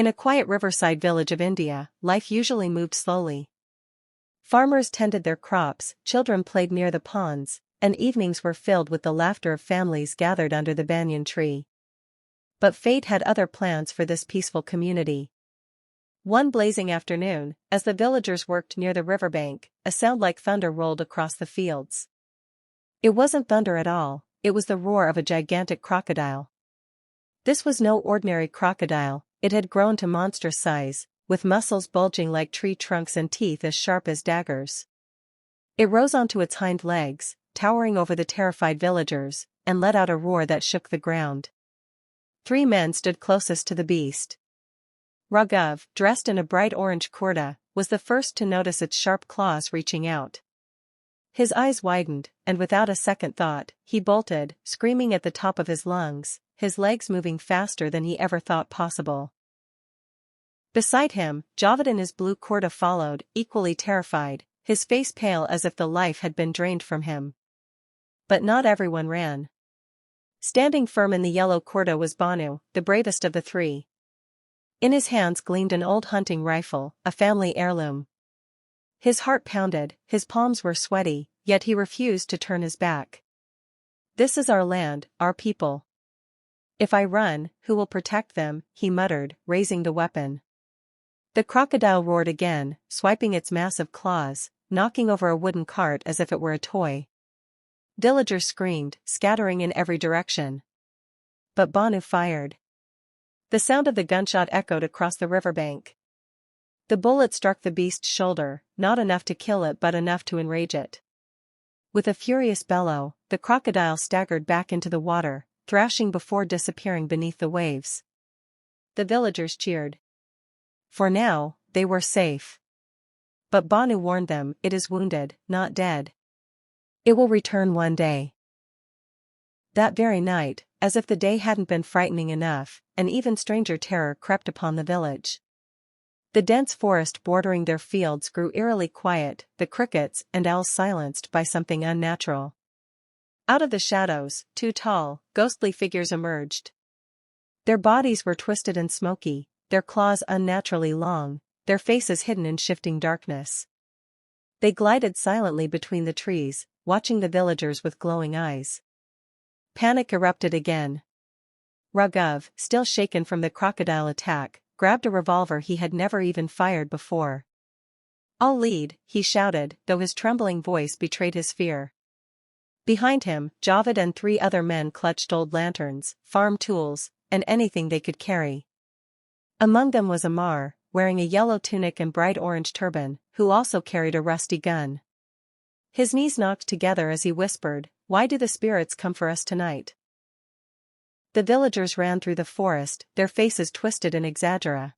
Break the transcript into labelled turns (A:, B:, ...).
A: In a quiet riverside village of India, life usually moved slowly. Farmers tended their crops, children played near the ponds, and evenings were filled with the laughter of families gathered under the banyan tree. But fate had other plans for this peaceful community. One blazing afternoon, as the villagers worked near the riverbank, a sound like thunder rolled across the fields. It wasn't thunder at all, it was the roar of a gigantic crocodile. This was no ordinary crocodile, it had grown to monstrous size, with muscles bulging like tree trunks and teeth as sharp as daggers. It rose onto its hind legs, towering over the terrified villagers, and let out a roar that shook the ground. 3 men stood closest to the beast. Raghav, dressed in a bright orange kurta, was the first to notice its sharp claws reaching out. His eyes widened, and without a second thought, he bolted, screaming at the top of his lungs, his legs moving faster than he ever thought possible. Beside him, Javed in his blue kurta followed, equally terrified, his face pale as if the life had been drained from him. But not everyone ran. Standing firm in the yellow kurta was Banu, the bravest of the 3. In his hands gleamed an old hunting rifle, a family heirloom. His heart pounded, his palms were sweaty, yet he refused to turn his back. "This is our land, our people. If I run, who will protect them?" he muttered, raising the weapon. The crocodile roared again, swiping its massive claws, knocking over a wooden cart as if it were a toy. Villagers screamed, scattering in every direction. But Banu fired. The sound of the gunshot echoed across the riverbank. The bullet struck the beast's shoulder, not enough to kill it but enough to enrage it. With a furious bellow, the crocodile staggered back into the water, thrashing before disappearing beneath the waves. The villagers cheered. For now, they were safe. But Banu warned them, "It is wounded, not dead. It will return one day." That very night, as if the day hadn't been frightening enough, an even stranger terror crept upon the village. The dense forest bordering their fields grew eerily quiet, the crickets and owls silenced by something unnatural. Out of the shadows, 2 tall, ghostly figures emerged. Their bodies were twisted and smoky, their claws unnaturally long, their faces hidden in shifting darkness. They glided silently between the trees, watching the villagers with glowing eyes. Panic erupted again. Raghav, still shaken from the crocodile attack, grabbed a revolver he had never even fired before. "I'll lead," he shouted, though his trembling voice betrayed his fear. Behind him, Javed and 3 other men clutched old lanterns, farm tools, and anything they could carry. Among them was Amar, wearing a yellow tunic and bright orange turban, who also carried a rusty gun. His knees knocked together as he whispered, "Why do the spirits come for us tonight?" The villagers ran through the forest, their faces twisted in exaggerate.